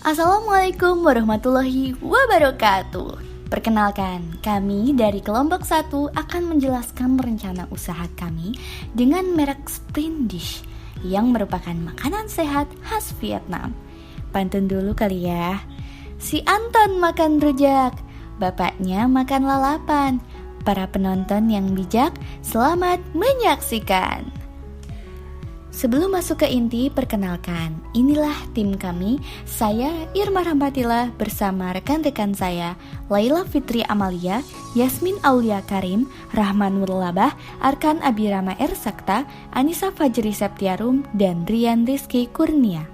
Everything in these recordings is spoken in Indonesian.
Assalamualaikum warahmatullahi wabarakatuh. Perkenalkan, kami dari kelompok 1 akan menjelaskan rencana usaha kami dengan merek Sprint Dish yang merupakan makanan sehat khas Vietnam. Pantun dulu kali ya. Si Anton makan rujak, bapaknya makan lalapan. Para penonton yang bijak, selamat menyaksikan. Sebelum masuk ke inti, perkenalkan, inilah tim kami. Saya Irma Rahmatillah bersama rekan-rekan saya, Laila Fitri Amalia, Yasmin Aulia Karim, Rahman Nurlabah, Arkan Abirama Ersakta, Anissa Fajri Septiarum, dan Rian Rizky Kurnia.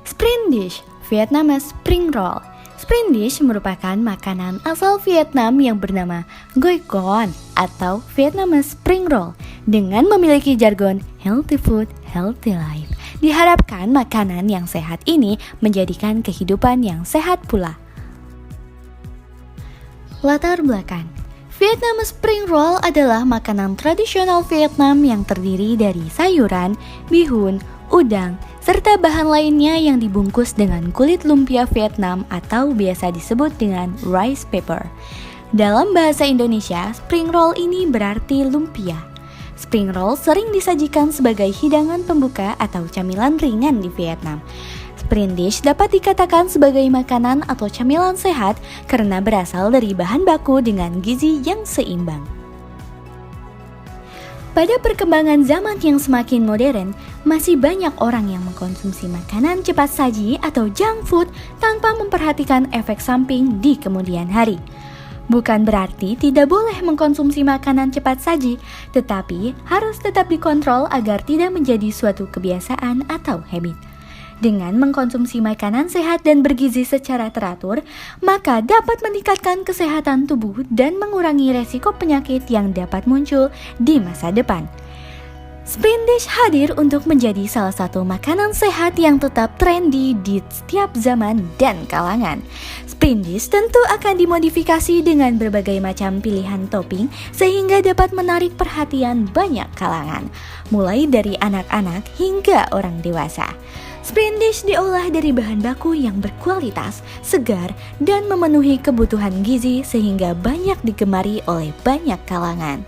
Sprint Dish, Vietnamese Spring Roll. Sprint Dish merupakan makanan asal Vietnam yang bernama Goi Con atau Vietnamese Spring Roll dengan memiliki jargon Healthy Food, Healthy Life. Diharapkan makanan yang sehat ini menjadikan kehidupan yang sehat pula. Latar belakang: Vietnamese Spring Roll adalah makanan tradisional Vietnam yang terdiri dari sayuran, bihun, udang, serta bahan lainnya yang dibungkus dengan kulit lumpia Vietnam atau biasa disebut dengan rice paper. Dalam bahasa Indonesia, spring roll ini berarti lumpia. Spring roll sering disajikan sebagai hidangan pembuka atau camilan ringan di Vietnam. Sprint Dish dapat dikatakan sebagai makanan atau camilan sehat karena berasal dari bahan baku dengan gizi yang seimbang. Pada perkembangan zaman yang semakin modern, masih banyak orang yang mengkonsumsi makanan cepat saji atau junk food tanpa memperhatikan efek samping di kemudian hari. Bukan berarti tidak boleh mengkonsumsi makanan cepat saji, tetapi harus tetap dikontrol agar tidak menjadi suatu kebiasaan atau habit. Dengan mengkonsumsi makanan sehat dan bergizi secara teratur, maka dapat meningkatkan kesehatan tubuh dan mengurangi resiko penyakit yang dapat muncul di masa depan. Sprint Dish hadir untuk menjadi salah satu makanan sehat yang tetap trendy di setiap zaman dan kalangan. Sprint Dish tentu akan dimodifikasi dengan berbagai macam pilihan topping sehingga dapat menarik perhatian banyak kalangan, mulai dari anak-anak hingga orang dewasa. Sprint Dish diolah dari bahan baku yang berkualitas, segar, dan memenuhi kebutuhan gizi sehingga banyak digemari oleh banyak kalangan.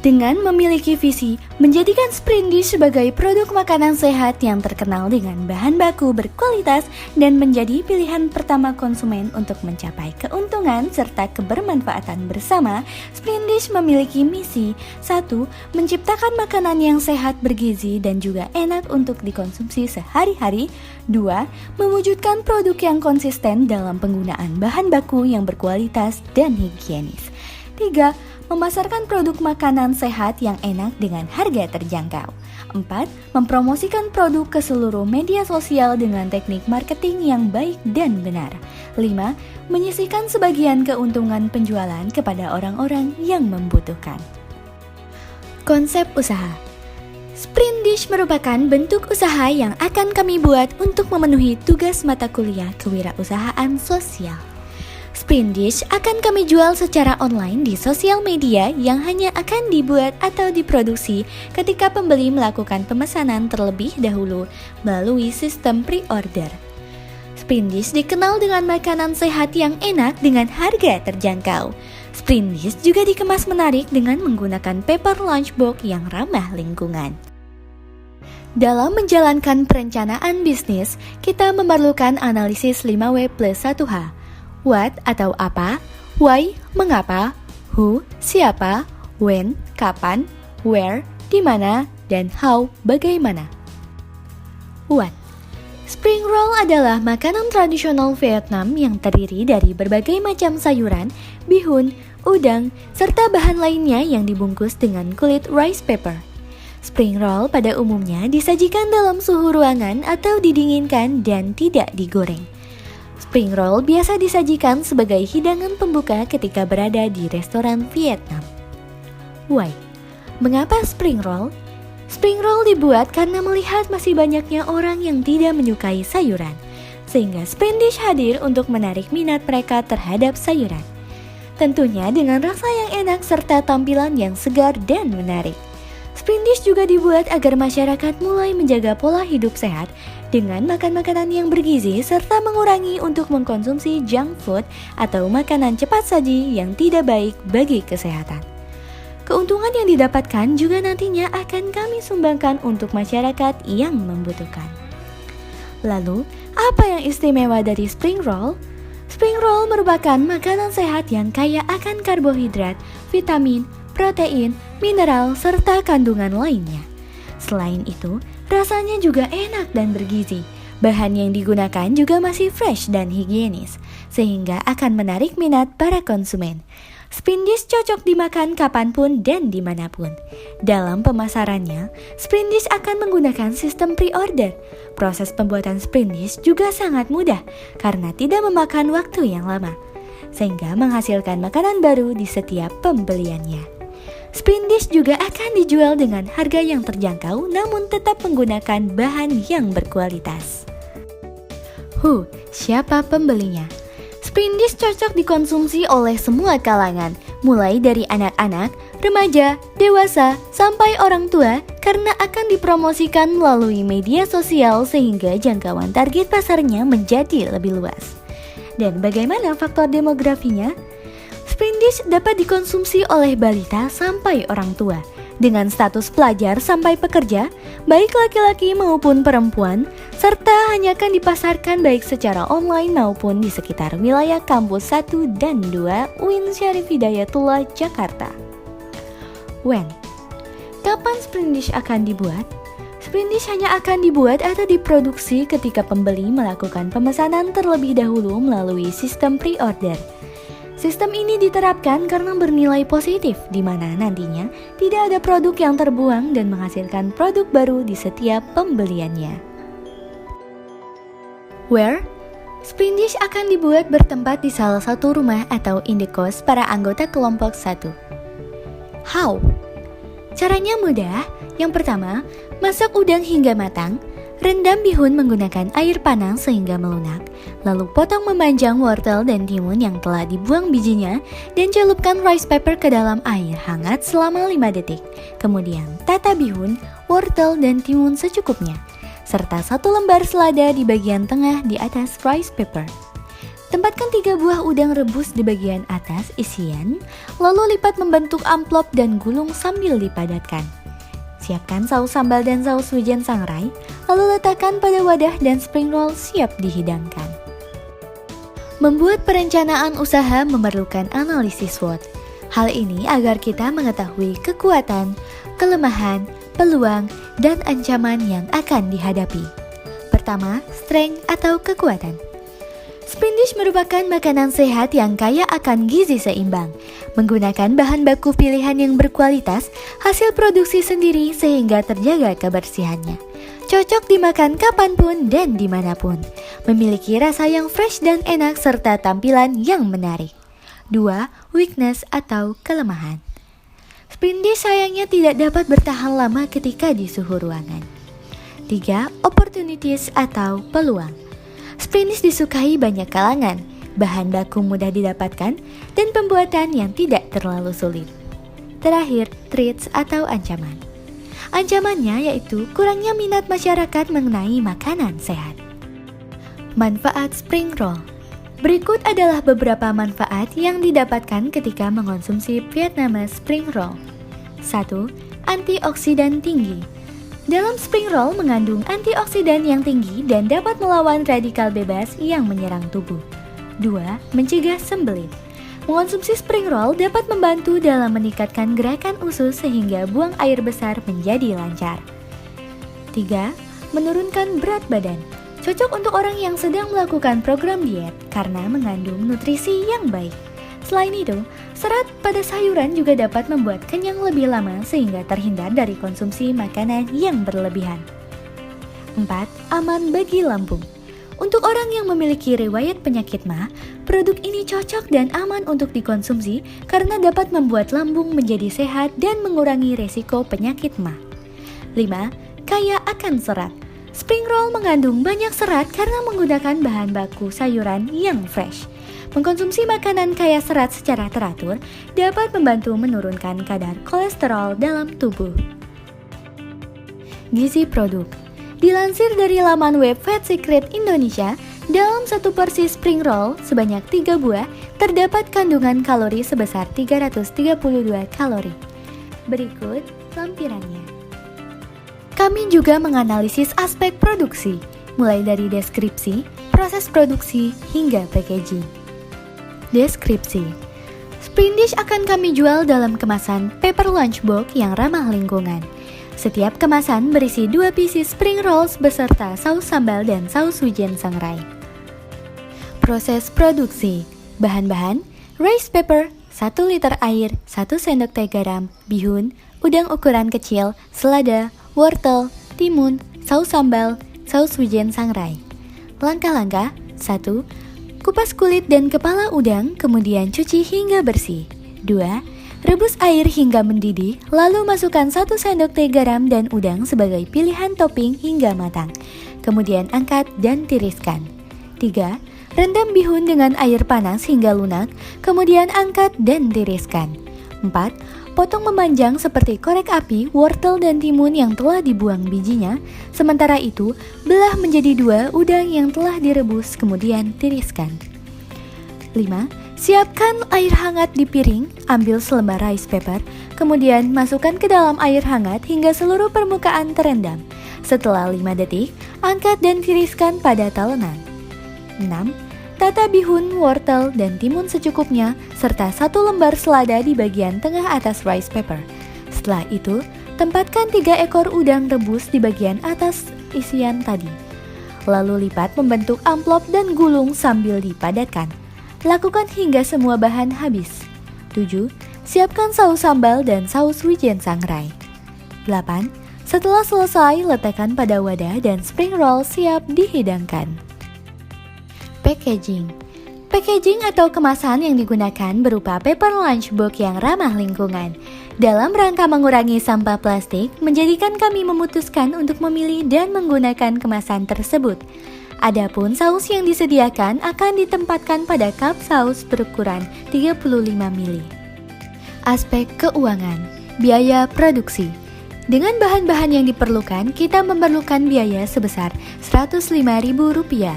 Dengan memiliki visi menjadikan Sprint Dish sebagai produk makanan sehat yang terkenal dengan bahan baku berkualitas dan menjadi pilihan pertama konsumen untuk mencapai keuntungan serta kebermanfaatan bersama, Sprint Dish memiliki misi 1. Menciptakan makanan yang sehat, bergizi, dan juga enak untuk dikonsumsi sehari-hari. 2. Mewujudkan produk yang konsisten dalam penggunaan bahan baku yang berkualitas dan higienis. 3. Memasarkan produk makanan sehat yang enak dengan harga terjangkau. 4. Mempromosikan produk ke seluruh media sosial dengan teknik marketing yang baik dan benar. 5. Menyisihkan sebagian keuntungan penjualan kepada orang-orang yang membutuhkan. Konsep usaha. Sprint Dish merupakan bentuk usaha yang akan kami buat untuk memenuhi tugas mata kuliah kewirausahaan sosial. Sprint Dish akan kami jual secara online di sosial media yang hanya akan dibuat atau diproduksi ketika pembeli melakukan pemesanan terlebih dahulu melalui sistem pre-order. Sprint Dish dikenal dengan makanan sehat yang enak dengan harga terjangkau. Sprint Dish juga dikemas menarik dengan menggunakan paper lunchbox yang ramah lingkungan. Dalam menjalankan perencanaan bisnis, kita memerlukan analisis 5W plus 1H. What atau apa, why, mengapa, who, siapa, when, kapan, where, di mana, dan how, bagaimana. What? Spring roll adalah makanan tradisional Vietnam yang terdiri dari berbagai macam sayuran, bihun, udang, serta bahan lainnya yang dibungkus dengan kulit rice paper. Spring roll pada umumnya disajikan dalam suhu ruangan atau didinginkan dan tidak digoreng. Spring roll biasa disajikan sebagai hidangan pembuka ketika berada di restoran Vietnam. Why? Mengapa spring roll? Spring roll dibuat karena melihat masih banyaknya orang yang tidak menyukai sayuran, sehingga Sprint Dish hadir untuk menarik minat mereka terhadap sayuran. Tentunya dengan rasa yang enak serta tampilan yang segar dan menarik. Sprint Dish juga dibuat agar masyarakat mulai menjaga pola hidup sehat dengan makan makanan yang bergizi serta mengurangi untuk mengkonsumsi junk food atau makanan cepat saji yang tidak baik bagi kesehatan. Keuntungan yang didapatkan juga nantinya akan kami sumbangkan untuk masyarakat yang membutuhkan. Lalu, apa yang istimewa dari spring roll? Spring roll merupakan makanan sehat yang kaya akan karbohidrat, vitamin, protein, mineral, serta kandungan lainnya. Selain itu, rasanya juga enak dan bergizi. Bahan yang digunakan juga masih fresh dan higienis, sehingga akan menarik minat para konsumen. Spring dish cocok dimakan kapanpun dan dimanapun. Dalam pemasarannya, spring dish akan menggunakan sistem pre-order. Proses pembuatan spring dish juga sangat mudah karena tidak memakan waktu yang lama, sehingga menghasilkan makanan baru di setiap pembeliannya. Spring dish juga akan dijual dengan harga yang terjangkau namun tetap menggunakan bahan yang berkualitas. Siapa pembelinya? Spring dish cocok dikonsumsi oleh semua kalangan, mulai dari anak-anak, remaja, dewasa, sampai orang tua karena akan dipromosikan melalui media sosial sehingga jangkauan target pasarnya menjadi lebih luas. Dan bagaimana faktor demografinya? Spring dish dapat dikonsumsi oleh balita sampai orang tua, dengan status pelajar sampai pekerja, baik laki-laki maupun perempuan, serta hanya akan dipasarkan baik secara online maupun di sekitar wilayah kampus 1 dan 2 UIN Syarif Hidayatullah, Jakarta. When? Kapan spring dish akan dibuat? Spring dish hanya akan dibuat atau diproduksi ketika pembeli melakukan pemesanan terlebih dahulu melalui sistem pre-order. Sistem ini diterapkan karena bernilai positif, di mana nantinya tidak ada produk yang terbuang dan menghasilkan produk baru di setiap pembeliannya. Where? Spring dish akan dibuat bertempat di salah satu rumah atau indekos para anggota kelompok 1. How? Caranya mudah. Yang pertama, masak udang hingga matang. Rendam bihun menggunakan air panas sehingga melunak, lalu potong memanjang wortel dan timun yang telah dibuang bijinya dan celupkan rice paper ke dalam air hangat selama 5 detik. Kemudian tata bihun, wortel dan timun secukupnya, serta 1 lembar selada di bagian tengah di atas rice paper. Tempatkan 3 buah udang rebus di bagian atas isian, lalu lipat membentuk amplop dan gulung sambil dipadatkan. Siapkan saus sambal dan saus wijen sangrai, lalu letakkan pada wadah dan spring roll siap dihidangkan. Membuat perencanaan usaha memerlukan analisis SWOT. Hal ini agar kita mengetahui kekuatan, kelemahan, peluang, dan ancaman yang akan dihadapi. Pertama, strength atau kekuatan. Spring dish merupakan makanan sehat yang kaya akan gizi seimbang, menggunakan bahan baku pilihan yang berkualitas, hasil produksi sendiri sehingga terjaga kebersihannya. Cocok dimakan kapanpun dan dimanapun, memiliki rasa yang fresh dan enak serta tampilan yang menarik. 2. Weakness atau kelemahan. Spring dish sayangnya tidak dapat bertahan lama ketika di suhu ruangan. 3. Opportunities atau peluang. Spring dish disukai banyak kalangan, bahan baku mudah didapatkan, dan pembuatan yang tidak terlalu sulit. Terakhir, threats atau ancaman. Ancamannya yaitu kurangnya minat masyarakat mengenai makanan sehat. Manfaat spring roll. Berikut adalah beberapa manfaat yang didapatkan ketika mengonsumsi Vietnamese spring roll. 1. Antioksidan tinggi. Dalam spring roll mengandung antioksidan yang tinggi dan dapat melawan radikal bebas yang menyerang tubuh. 2. Mencegah sembelit. Mengonsumsi spring roll dapat membantu dalam meningkatkan gerakan usus sehingga buang air besar menjadi lancar. 3. Menurunkan berat badan. Cocok untuk orang yang sedang melakukan program diet karena mengandung nutrisi yang baik. Selain itu, serat pada sayuran juga dapat membuat kenyang lebih lama sehingga terhindar dari konsumsi makanan yang berlebihan. 4. Aman bagi lambung. Untuk orang yang memiliki riwayat penyakit MAH, produk ini cocok dan aman untuk dikonsumsi karena dapat membuat lambung menjadi sehat dan mengurangi resiko penyakit MAH. 5. Kaya akan serat. Spring roll mengandung banyak serat karena menggunakan bahan baku sayuran yang fresh. Mengkonsumsi makanan kaya serat secara teratur dapat membantu menurunkan kadar kolesterol dalam tubuh. Gizi produk. Dilansir dari laman web Fat Secret Indonesia, dalam satu porsi spring roll sebanyak 3 buah terdapat kandungan kalori sebesar 332 kalori. Berikut lampirannya. Kami juga menganalisis aspek produksi, mulai dari deskripsi, proses produksi, hingga packaging. Deskripsi. Spring Dish akan kami jual dalam kemasan paper lunchbox yang ramah lingkungan. Setiap kemasan berisi 2 pieces spring rolls beserta saus sambal dan saus wijen sangrai. Proses produksi. Bahan-bahan: rice paper, 1 liter air, 1 sendok teh garam, bihun, udang ukuran kecil, selada, wortel, timun, saus sambal, saus wijen sangrai. Langkah-langkah: 1. Kupas kulit dan kepala udang, kemudian cuci hingga bersih. 2. Rebus air hingga mendidih, lalu masukkan 1 sendok teh garam dan udang sebagai pilihan topping hingga matang. Kemudian angkat dan tiriskan. 3. Rendam bihun dengan air panas hingga lunak, kemudian angkat dan tiriskan. 4. Potong memanjang seperti korek api wortel dan timun yang telah dibuang bijinya. Sementara itu, belah menjadi 2 udang yang telah direbus, kemudian tiriskan. 5. Siapkan air hangat di piring, ambil selembar rice paper, kemudian masukkan ke dalam air hangat hingga seluruh permukaan terendam. Setelah 5 detik, angkat dan tiriskan pada talenan. 6. Tata bihun, wortel, dan timun secukupnya, serta 1 lembar selada di bagian tengah atas rice paper. Setelah itu, tempatkan 3 ekor udang rebus di bagian atas isian tadi. Lalu lipat membentuk amplop dan gulung sambil dipadatkan. Lakukan hingga semua bahan habis. 7. Siapkan saus sambal dan saus wijen sangrai. 8. Setelah selesai, letakkan pada wadah dan spring roll siap dihidangkan. Packaging. Packaging atau kemasan yang digunakan berupa paper lunchbox yang ramah lingkungan. Dalam rangka mengurangi sampah plastik, menjadikan kami memutuskan untuk memilih dan menggunakan kemasan tersebut. Adapun saus yang disediakan akan ditempatkan pada cup saus berukuran 35 ml. Aspek keuangan. Biaya produksi. Dengan bahan-bahan yang diperlukan, kita memerlukan biaya sebesar Rp105.000.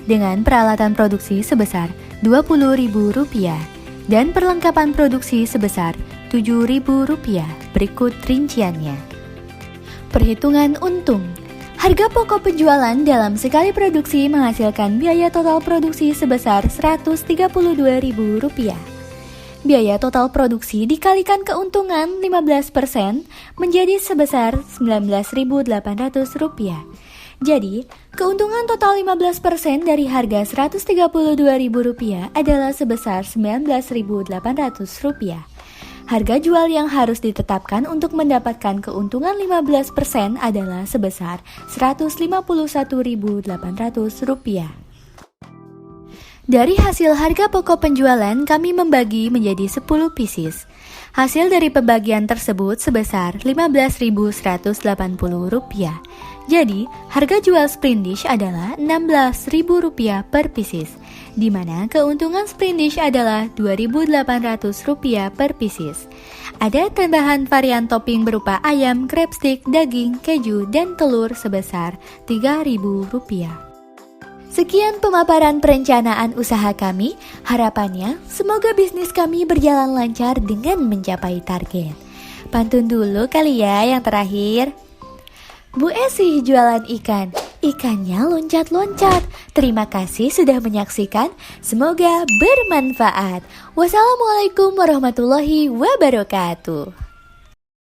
Dengan peralatan produksi sebesar Rp20.000 dan perlengkapan produksi sebesar Rp7.000. Berikut rinciannya. Perhitungan untung. Harga pokok penjualan dalam sekali produksi menghasilkan biaya total produksi sebesar Rp132.000. Biaya total produksi dikalikan keuntungan 15% menjadi sebesar Rp19.800. Jadi, keuntungan total 15% dari harga Rp132.000 adalah sebesar Rp19.800. Harga jual yang harus ditetapkan untuk mendapatkan keuntungan 15% adalah sebesar Rp151.800. Dari hasil harga pokok penjualan, kami membagi menjadi 10 pieces. Hasil dari pembagian tersebut sebesar Rp15.180. Jadi, harga jual Spring Dish adalah Rp16.000 per pieces, di mana keuntungan Spring Dish adalah Rp2.800 per pieces. Ada tambahan varian topping berupa ayam, crab stick, daging, keju, dan telur sebesar Rp3.000. Sekian pemaparan perencanaan usaha kami. Harapannya, semoga bisnis kami berjalan lancar dengan mencapai target. Pantun dulu kali ya yang terakhir. Bu Esi jualan ikan, ikannya loncat-loncat. Terima kasih sudah menyaksikan, semoga bermanfaat. Wassalamualaikum warahmatullahi wabarakatuh.